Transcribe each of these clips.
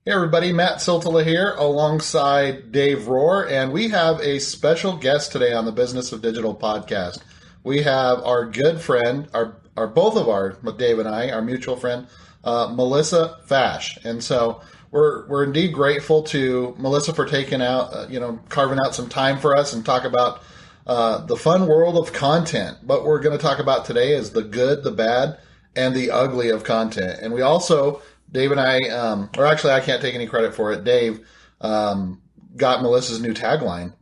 Hey everybody, Matt Siltala here alongside Dave Rohr, and we have a special guest today on the Business of Digital podcast. We have our good friend, both of our, Dave and I, our mutual friend, Melissa Fach. And so we're indeed grateful to Melissa for taking out, carving out some time for us and talk about the fun world of content. What we're going to talk about today is the good, the bad, and the ugly of content. And we also, Dave and I, or actually I can't take any credit for it. Dave got Melissa's new tagline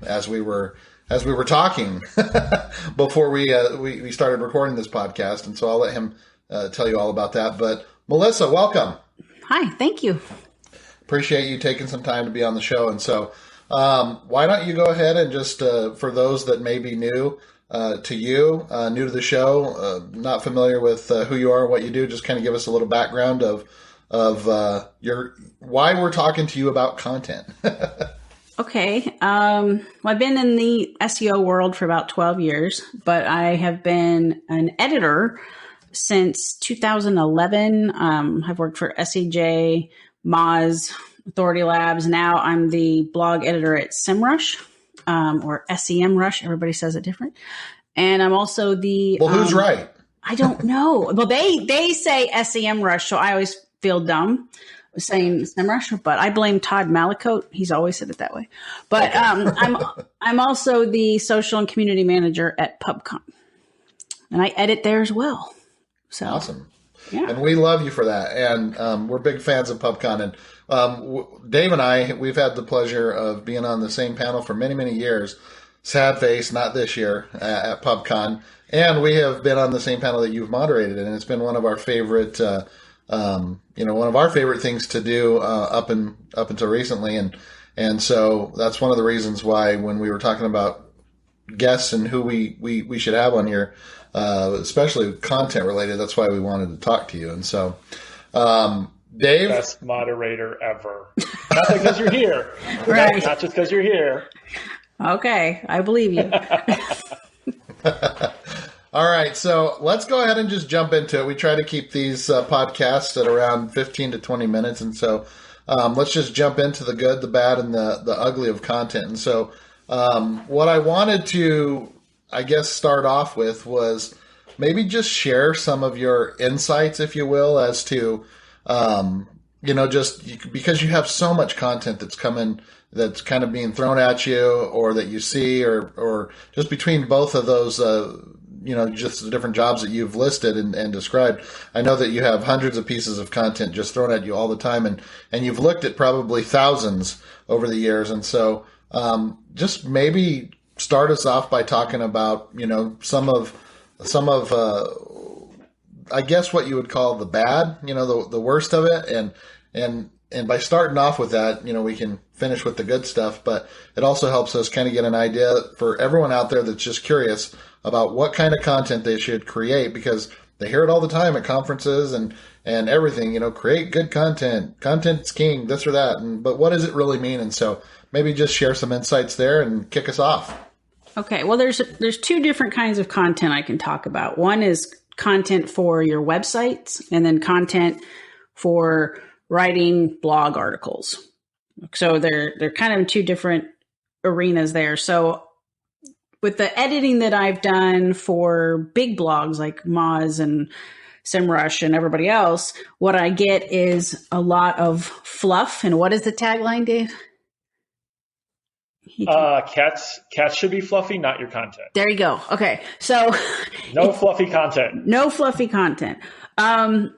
as we were talking before we started recording this podcast, and so I'll let him tell you all about that. But Melissa, welcome. Hi, thank you. Appreciate you taking some time to be on the show. And so why don't you go ahead and just for those that may be new to you, new to the show, not familiar with who you are and what you do, just kind of give us a little background of your why we're talking to you about content. Okay. Well, I've been in the SEO world for about 12 years, but I have been an editor since 2011. I've worked for SEJ, Moz, Authority Labs. Now I'm the blog editor at SEMrush. Or SEMrush. Everybody says it different. And I'm also the... Well, who's right? I don't know. Well, they say SEMrush, so I always feel dumb saying SEMrush, but I blame Todd Malicote. He's always said it that way. But I'm also the social and community manager at PubCon. And I edit there as well. So awesome. Yeah. And we love you for that. And we're big fans of PubCon. And Dave and I, we've had the pleasure of being on the same panel for many, many years. Sad face, not this year at PubCon. And we have been on the same panel that you've moderated. And it's been one of our favorite, one of our favorite things to do up until recently. And so that's one of the reasons why when we were talking about guests and who we should have on here, especially content related, that's why we wanted to talk to you. And so, Dave, best moderator ever. Not because you're here, right? Not just because you're here. Okay, I believe you. All right, so let's go ahead and just jump into it. We try to keep these podcasts at around 15 to 20 minutes, and so let's just jump into the good, the bad, and the ugly of content. And so, what I wanted to, I guess, start off with was maybe just share some of your insights, if you will, as to because you have so much content that's coming, that's kind of being thrown at you, or that you see, or just between both of those, just the different jobs that you've listed and described. I know that you have hundreds of pieces of content just thrown at you all the time, and you've looked at probably thousands over the years. And so, just maybe start us off by talking about, some of I guess what you would call the bad, the worst of it. And by starting off with that, we can finish with the good stuff, but it also helps us kind of get an idea for everyone out there that's just curious about what kind of content they should create, because they hear it all the time at conferences and everything, create good content, content's king, this or that. But what does it really mean? And so maybe just share some insights there and kick us off. Okay. Well, there's two different kinds of content I can talk about. One is content for your websites, and then content for writing blog articles. So they're kind of in two different arenas there. So with the editing that I've done for big blogs like Moz and SEMrush and everybody else, what I get is a lot of fluff. And what is the tagline, Dave? Cats should be fluffy, not your content. There you go. Okay. So no fluffy content. No fluffy content. I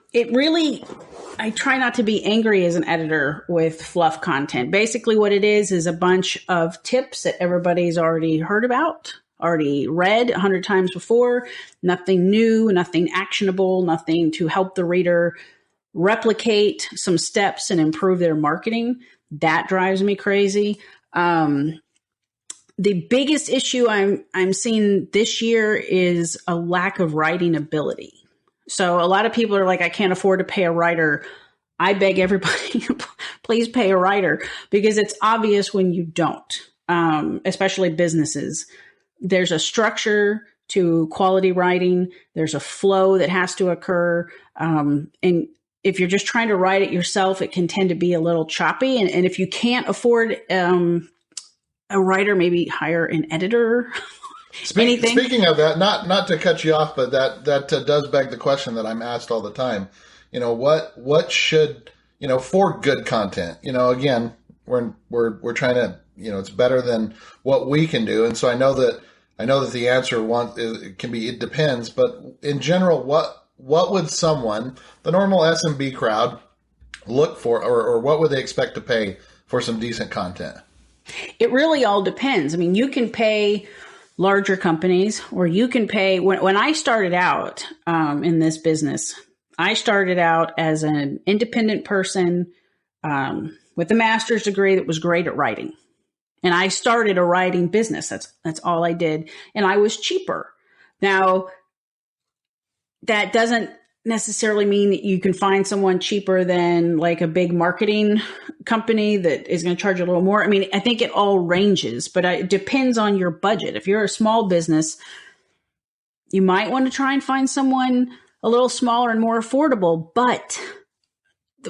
try not to be angry as an editor with fluff content. Basically what it is a bunch of tips that everybody's already heard about, already read 100 times before, nothing new, nothing actionable, nothing to help the reader replicate some steps and improve their marketing. That drives me crazy. The biggest issue I'm seeing this year is a lack of writing ability. So a lot of people are like, I can't afford to pay a writer. I beg everybody, please pay a writer, because it's obvious when you don't, especially businesses. There's a structure to quality writing. There's a flow that has to occur. And if you're just trying to write it yourself, it can tend to be a little choppy. And if you can't afford a writer, maybe hire an editor. Speaking of that, not to cut you off, but that does beg the question that I'm asked all the time. What should, for good content, again, we're trying to, it's better than what we can do. And so I know that the answer it depends, but in general, what would someone, the normal SMB crowd, look for, or what would they expect to pay for some decent content? It really all depends. I mean, you can pay larger companies, or you can pay. When I started out in this business, I started out as an independent person with a master's degree that was great at writing. And I started a writing business. That's all I did. And I was cheaper. Now, that doesn't necessarily mean that you can find someone cheaper than like a big marketing company that is going to charge a little more. I mean, I think it all ranges, but it depends on your budget. If you're a small business, you might want to try and find someone a little smaller and more affordable. But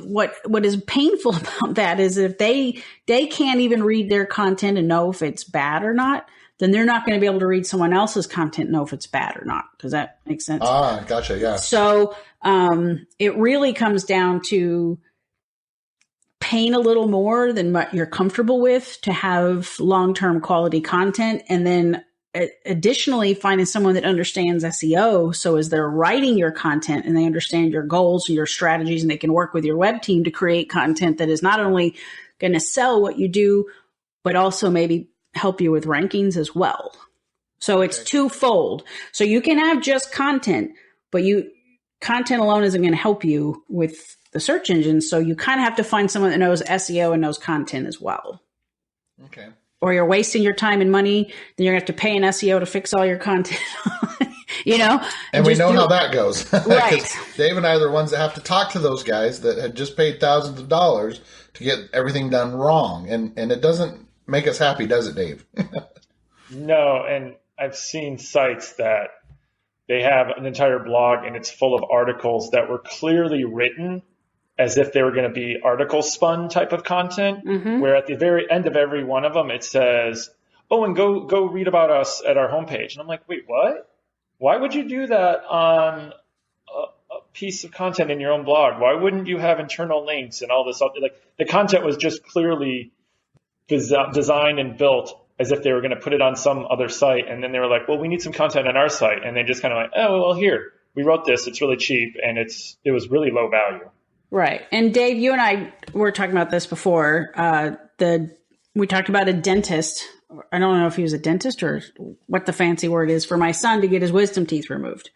what is painful about that is if they can't even read their content and know if it's bad or not, then they're not going to be able to read someone else's content and know if it's bad or not. Does that make sense? Ah, gotcha. Yeah. So it really comes down to paying a little more than what you're comfortable with to have long-term quality content. And then additionally, finding someone that understands SEO. So as they're writing your content and they understand your goals and your strategies, and they can work with your web team to create content that is not only going to sell what you do, but also maybe help you with rankings as well. So it's twofold. So you can have just content, but content alone isn't going to help you with the search engine. So you kind of have to find someone that knows SEO and knows content as well. Okay. Or you're wasting your time and money, then you're going to have to pay an SEO to fix all your content. And we know how that goes. Right. Dave and I are the ones that have to talk to those guys that had just paid thousands of dollars to get everything done wrong. And it doesn't make us happy, does it, Dave? No, and I've seen sites that they have an entire blog and it's full of articles that were clearly written as if they were going to be article spun type of content, where at the very end of every one of them, it says, oh, and go read about us at our homepage. And I'm like, wait, what? Why would you do that on a piece of content in your own blog? Why wouldn't you have internal links and all this? Like the content was just clearly designed and built as if they were going to put it on some other site. And then they were like, well, we need some content on our site. And they just kind of like, oh, well, here, we wrote this. It's really cheap. And it was really low value. Right. And Dave, you and I were talking about this before. We talked about a dentist. I don't know if he was a dentist or what the fancy word is for my son to get his wisdom teeth removed.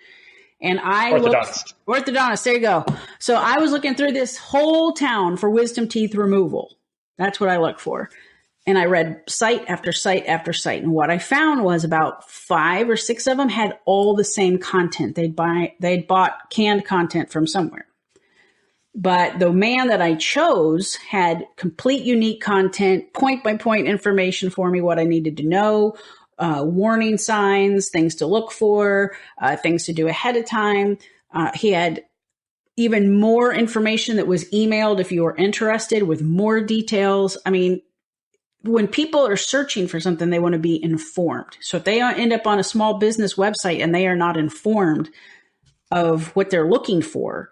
And orthodontist, there you go. So I was looking through this whole town for wisdom teeth removal. That's what I look for. And I read site after site after site. And what I found was about 5 or 6 of them had all the same content. They'd bought canned content from somewhere. But the man that I chose had complete unique content, point by point information for me, what I needed to know, warning signs, things to look for, things to do ahead of time. He had even more information that was emailed if you were interested, with more details. I mean, when people are searching for something, they want to be informed. So if they end up on a small business website and they are not informed of what they're looking for,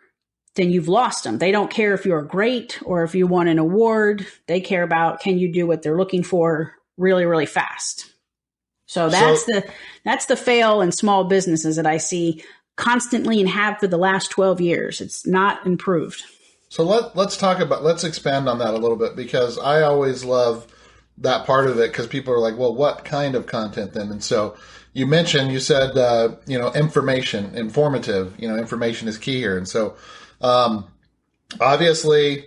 then you've lost them. They don't care if you're great or if you won an award. They care about, can you do what they're looking for really, really fast? So that's the fail in small businesses that I see constantly and have for the last 12 years. It's not improved. So let's expand on that a little bit, because I always love that part of it, because people are like, well, what kind of content then? And so you said, informative, information is key here. And so, obviously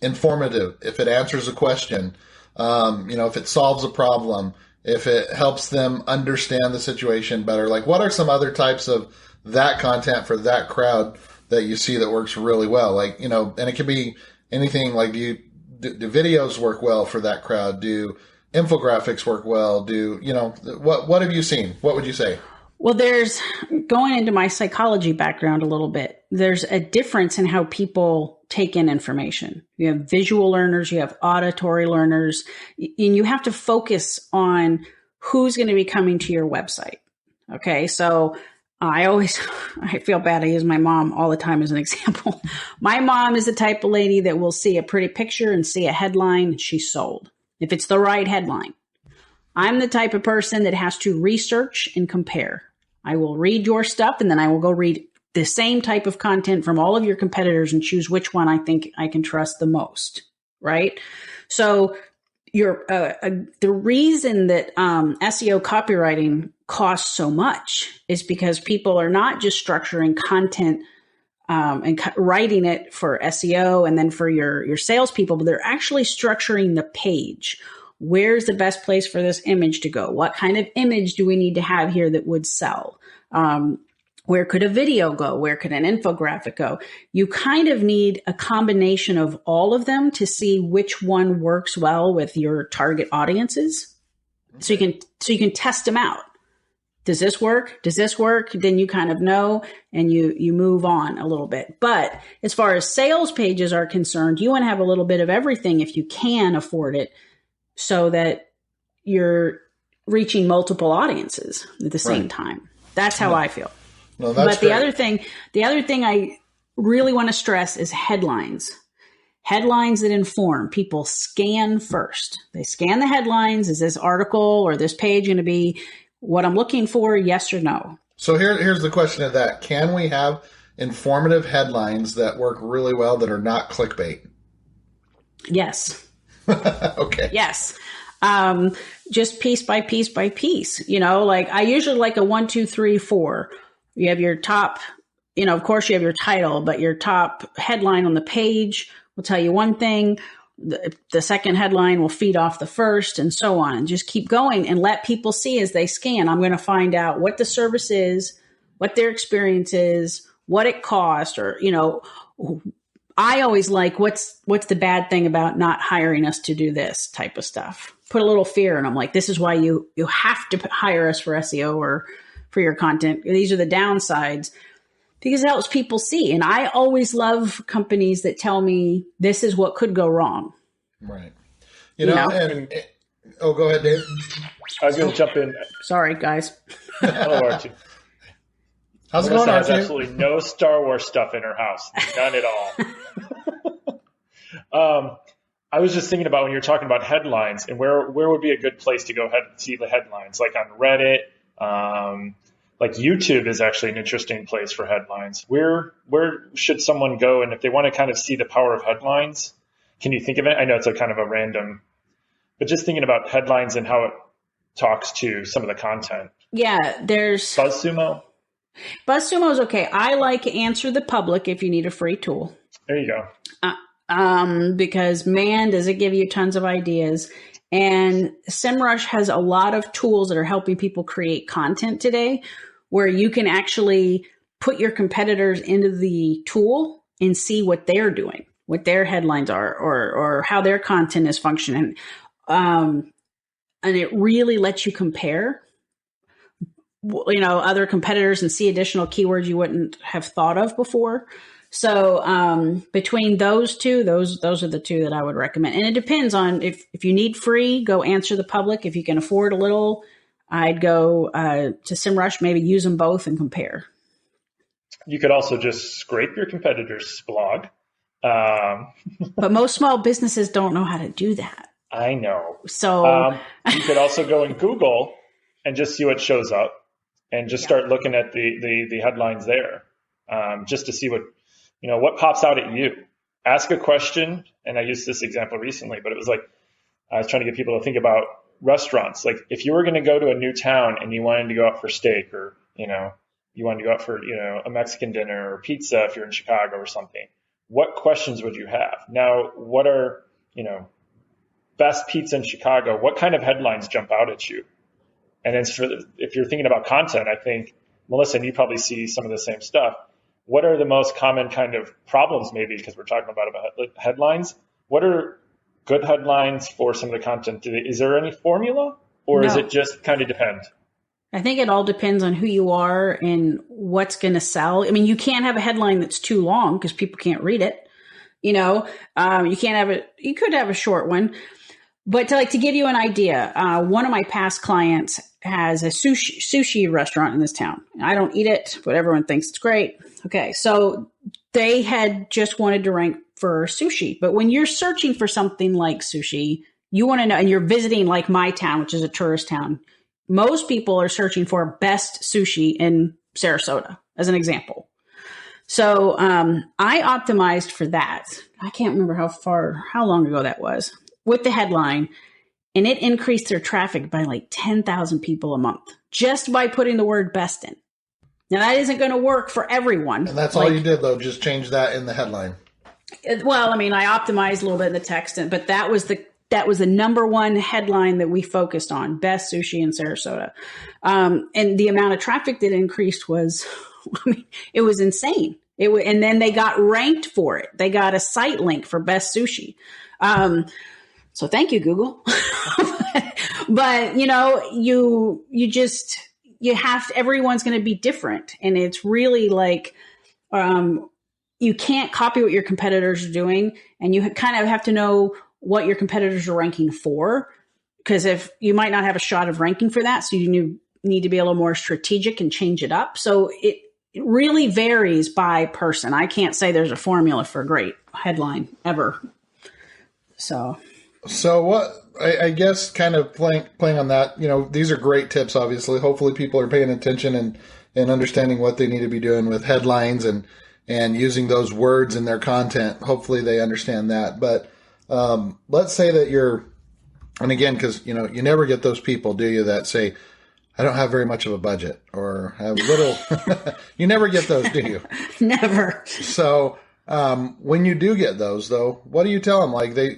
informative, if it answers a question, if it solves a problem, if it helps them understand the situation better, like what are some other types of that content for that crowd that you see that works really well? Like, and it could be anything, like do videos work well for that crowd? Do infographics work well? What have you seen? What would you say? Well, there's going into my psychology background a little bit. There's a difference in how people take in information. You have visual learners, you have auditory learners, and you have to focus on who's going to be coming to your website. Okay. So I feel bad. I use my mom all the time as an example. My mom is the type of lady that will see a pretty picture and see a headline, she's sold. If it's the right headline. I'm the type of person that has to research and compare. I will read your stuff and then I will go read the same type of content from all of your competitors and choose which one I think I can trust the most, right? So the reason that SEO copywriting costs so much is because people are not just structuring content and writing it for SEO and then for your salespeople, but they're actually structuring the page. Where's the best place for this image to go? What kind of image do we need to have here that would sell? Where could a video go? Where could an infographic go? You kind of need a combination of all of them to see which one works well with your target audiences. So you can test them out. Does this work? Does this work? Then you kind of know and you move on a little bit. But as far as sales pages are concerned, you want to have a little bit of everything if you can afford it, so that you're reaching multiple audiences at the same time. That's how I feel. No, that's but the other thing I really want to stress is headlines. Headlines that inform. People scan first. They scan the headlines. Is this article or this page going to be what I'm looking for? Yes or no? So here's the question of that. Can we have informative headlines that work really well that are not clickbait? Yes. Okay. Yes. Just piece by piece by piece, like I usually like a 1, 2, 3, 4. You have your top, of course you have your title, but your top headline on the page will tell you one thing. The second headline will feed off the first and so on, and just keep going and let people see as they scan. I'm going to find out what the service is, what their experience is, what it cost, or, I always like what's the bad thing about not hiring us to do this type of stuff. Put a little fear in them. Like, this is why you have to hire us for SEO or for your content. These are the downsides, because it helps people see. And I always love companies that tell me this is what could go wrong. Right. Oh, go ahead, Dave. I was going to jump in. Sorry, guys. Hello, Archie. How's it Melissa going, has Archie? absolutely no Star Wars stuff in her house. None at all. I was just thinking about when you're talking about headlines, and where would be a good place to go ahead and see the headlines, like on Reddit. Like YouTube is actually an interesting place for headlines. Where should someone go? And if they want to kind of see the power of headlines, can you think of it? I know it's a kind of a random, but just thinking about headlines and how it talks to some of the content. Yeah, there's BuzzSumo. BuzzSumo is okay. I like Answer the Public if you need a free tool. There you go. Because man, does it give you tons of ideas. And SEMrush has a lot of tools that are helping people create content today, where you can actually put your competitors into the tool and see what they're doing, what their headlines are, or how their content is functioning. And it really lets you compare, other competitors and see additional keywords you wouldn't have thought of before. So between those two, those are the two that I would recommend. And it depends on if you need free, go Answer the Public. If you can afford a little, I'd go to SEMrush, maybe use them both and compare. You could also just scrape your competitor's blog. But most small businesses don't know how to do that. I know. So you could also go in Google and just see what shows up and just start looking at the headlines there, just to see what pops out at you. Ask a question, and I used this example recently, but it was like I was trying to get people to think about restaurants. Like, if you were going to go to a new town and you wanted to go out for steak, or you wanted to go out for a Mexican dinner or pizza if you're in Chicago or something, what questions would you have? Now, what are best pizza in Chicago? What kind of headlines jump out at you? And then if you're thinking about content, I think, Melissa, and you probably see some of the same stuff. What are the most common kind of problems, maybe, because we're talking about headlines? What are good headlines for some of the content? Is there any formula, or is it just kind of depend? I think it all depends on who you are and what's going to sell. I mean, you can't have a headline that's too long because people can't read it. You can't have it. You could have a short one, but to give you an idea, one of my past clients has a sushi restaurant in this town. I don't eat it, but everyone thinks it's great. Okay, so they had just wanted to rank for sushi, but when you're searching for something like sushi, you want to know, and you're visiting like my town, which is a tourist town. Most people are searching for best sushi in Sarasota, as an example. So I optimized for that. I can't remember how long ago that was, with the headline, and it increased their traffic by like 10,000 people a month just by putting the word best in. Now, that isn't going to work for everyone. And that's all you did, though, just change that in the headline. Well, I mean, I optimized a little bit in the text, but that was the number one headline that we focused on, best sushi in Sarasota. And the amount of traffic that increased was, I mean, it was insane. And then they got ranked for it. They got a site link for best sushi. So thank you, Google. But everyone's going to be different. And it's really like, you can't copy what your competitors are doing. And you kind of have to know what your competitors are ranking for, because if you might not have a shot of ranking for that. So you need to be a little more strategic and change it up. So it really varies by person. I can't say there's a formula for a great headline ever. So what, I guess kind of playing on that, these are great tips, obviously. Hopefully people are paying attention and understanding what they need to be doing with headlines and using those words in their content. Hopefully they understand that. But let's say that and again, because, you never get those people, do you, that say, I don't have very much of a budget or have little, you never get those, do you? Never. So when you do get those, though, what do you tell them? Like they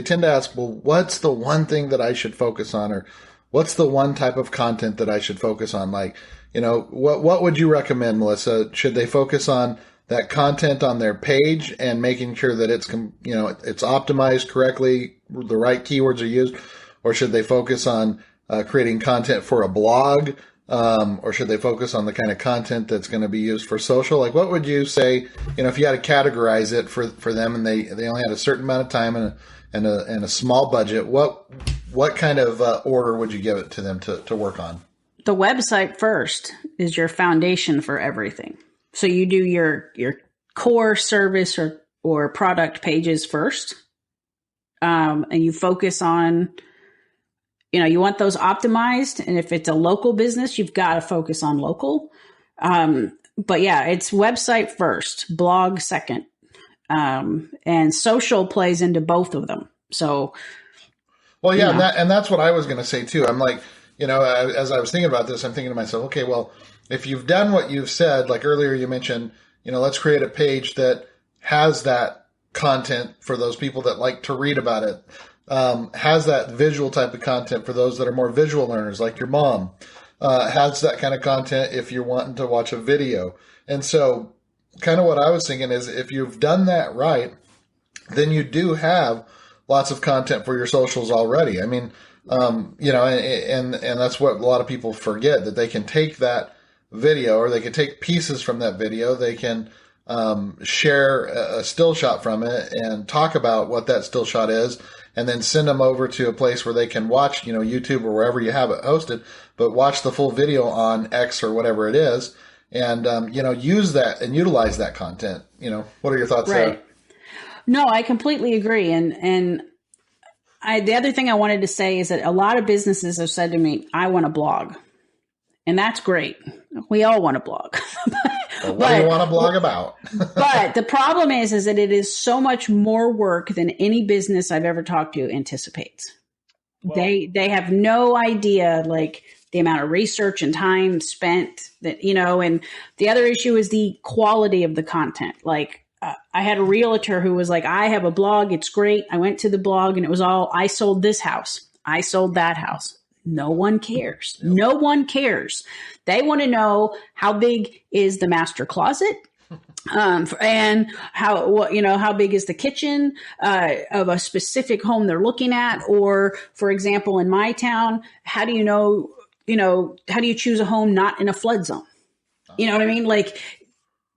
tend to ask, well, what's the one thing that I should focus on? Or what's the one type of content that I should focus on? Like, what would you recommend, Melissa? Should they focus on that content on their page and making sure that it's optimized correctly, the right keywords are used? Or should they focus on creating content for a blog? Or should they focus on the kind of content that's going to be used for social? Like, what would you say, if you had to categorize it for them and they only had a certain amount of time and a small budget, what kind of order would you give it to them to work on? The website first is your foundation for everything. So you do your core service or product pages first. And you focus on, you want those optimized. And if it's a local business, you've got to focus on local. But yeah, it's website first, blog second. And social plays into both of them. So. Well, yeah, and that's what I was going to say too. I'm like, as I was thinking about this, I'm thinking to myself, okay, well, if you've done what you've said, like earlier you mentioned, let's create a page that has that content for those people that like to read about it. Has that visual type of content for those that are more visual learners, like your mom, has that kind of content if you're wanting to watch a video. And so kind of what I was thinking is if you've done that right, then you do have lots of content for your socials already. I mean, and that's what a lot of people forget, that they can take that video or they can take pieces from that video. They can share a still shot from it and talk about what that still shot is, and then send them over to a place where they can watch, YouTube or wherever you have it hosted, but watch the full video on X or whatever it is, and, use that and utilize that content. What are your thoughts there? No, I completely agree. And the other thing I wanted to say is that a lot of businesses have said to me, I want a blog. And that's great. We all want a blog. Well, what do you want to blog about? But the problem is that it is so much more work than any business I've ever talked to anticipates. Well, they have no idea, like, the amount of research and time spent that, and the other issue is the quality of the content. Like, I had a realtor who was like, I have a blog. It's great. I went to the blog and it was all, I sold this house. I sold that house. No one cares. No one cares. They want to know how big is the master closet, and how big is the kitchen of a specific home they're looking at, or, for example, in my town, how do you know how do you choose a home not in a flood zone? You know what I mean? Like,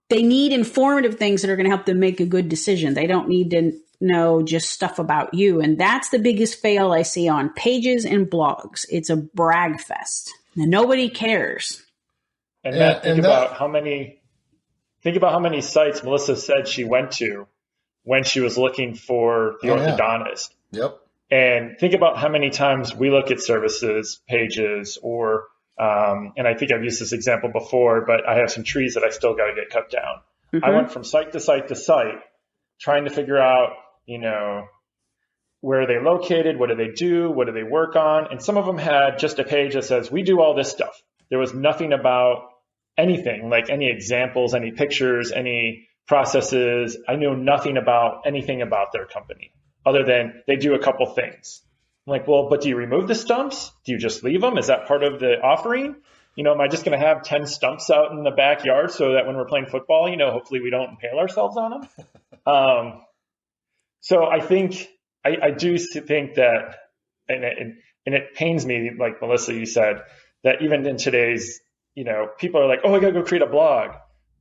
they need informative things that are going to help them make a good decision. They don't need to know just stuff about you. And that's the biggest fail I see on pages and blogs. It's a brag fest. And nobody cares. And Matt, think about how many sites Melissa said she went to when she was looking for the orthodontist. Yep. And think about how many times we look at services pages or, and I think I've used this example before, but I have some trees that I still got to get cut down. Mm-hmm. I went from site to site to site trying to figure out, where are they located? What do they do? What do they work on? And some of them had just a page that says, we do all this stuff. There was nothing about anything, like any examples, any pictures, any processes. I knew nothing about anything about their company other than they do a couple things. I'm like, well, but do you remove the stumps? Do you just leave them? Is that part of the offering? Am I just going to have 10 stumps out in the backyard so that when we're playing football, hopefully we don't impale ourselves on them? So I think, I do think that, and it pains me, like Melissa, you said, that even in today's, people are like, oh, I got to go create a blog.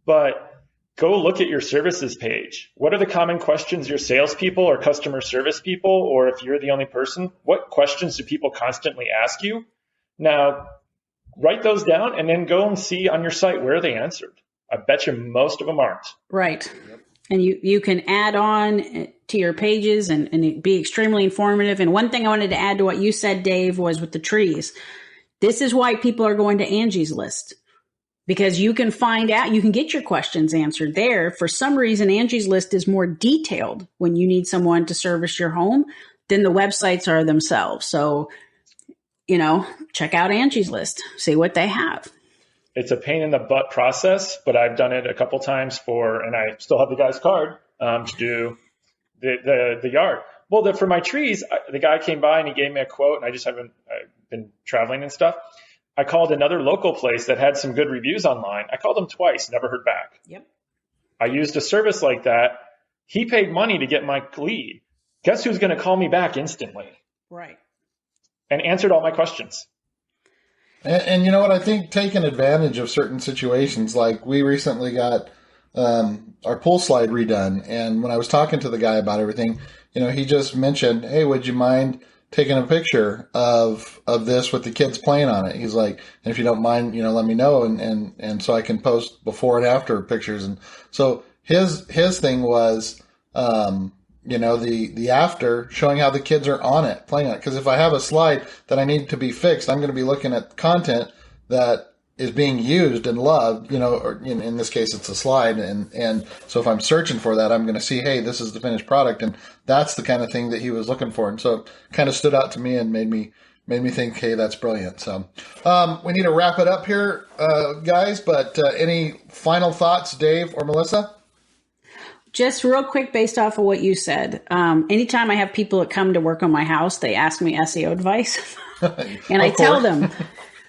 But go look at your services page. What are the common questions your salespeople or customer service people, or if you're the only person, what questions do people constantly ask you? Now, write those down and then go and see on your site where they answered. I bet you most of them aren't. Right. Yep. And you can add on to your pages and be extremely informative. And one thing I wanted to add to what you said, Dave, was with the trees. This is why people are going to Angie's List, because you can find out, you can get your questions answered there. For some reason, Angie's List is more detailed when you need someone to service your home than the websites are themselves. So, check out Angie's List, see what they have. It's a pain in the butt process, but I've done it a couple times and I still have the guy's card to do the yard. Well, for my trees, the guy came by and he gave me a quote, and I've been traveling and stuff. I called another local place that had some good reviews online. I called them twice, never heard back. Yep. I used a service like that. He paid money to get my lead. Guess who's going to call me back instantly? Right. And answered all my questions. And you know what? I think taking advantage of certain situations, like we recently got our pool slide redone. And when I was talking to the guy about everything, he just mentioned, hey, would you mind taking a picture of this with the kids playing on it? He's like, and if you don't mind, let me know. And so I can post before and after pictures. And so his thing was, the after showing how the kids are on it, playing on it. Because if I have a slide that I need to be fixed, I'm going to be looking at content that is being used and loved, or in this case, it's a slide. And so if I'm searching for that, I'm going to see, hey, this is the finished product. And that's the kind of thing that he was looking for. And so it kind of stood out to me and made me think, hey, that's brilliant. So we need to wrap it up here, guys. But any final thoughts, Dave or Melissa? Just real quick, based off of what you said, anytime I have people that come to work on my house, they ask me SEO advice, and I tell them,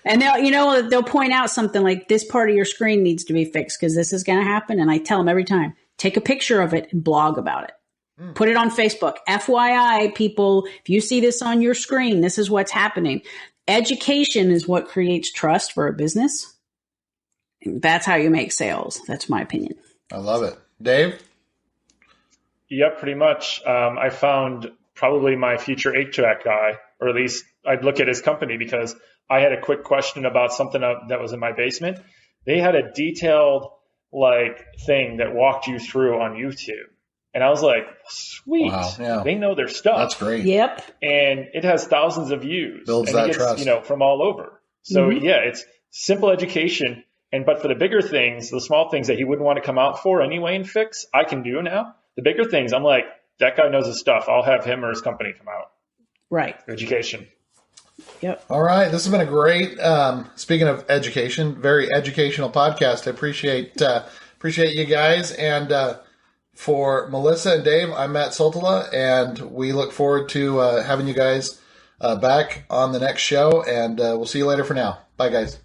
and they'll point out something like, this part of your screen needs to be fixed because this is going to happen. And I tell them every time, take a picture of it and blog about it. Put it on Facebook. FYI, people, if you see this on your screen, this is what's happening. Education is what creates trust for a business. That's how you make sales. That's my opinion. I love it. Dave? Yep, pretty much. I found probably my future HVAC guy, or at least I'd look at his company because I had a quick question about something that was in my basement. They had a detailed thing that walked you through on YouTube. And I was like, sweet, wow, yeah. They know their stuff. That's great. Yep. And it has thousands of views. Builds and that it gets, trust. From all over. So yeah, it's simple education. But for the bigger things, the small things that he wouldn't want to come out for anyway and fix, I can do now. The bigger things, I'm like, that guy knows his stuff. I'll have him or his company come out. Right. Education. Yep. All right. This has been a great, speaking of education, very educational podcast. I appreciate you guys. And for Melissa and Dave, I'm Matt Soltala, and we look forward to having you guys back on the next show. And we'll see you later for now. Bye, guys.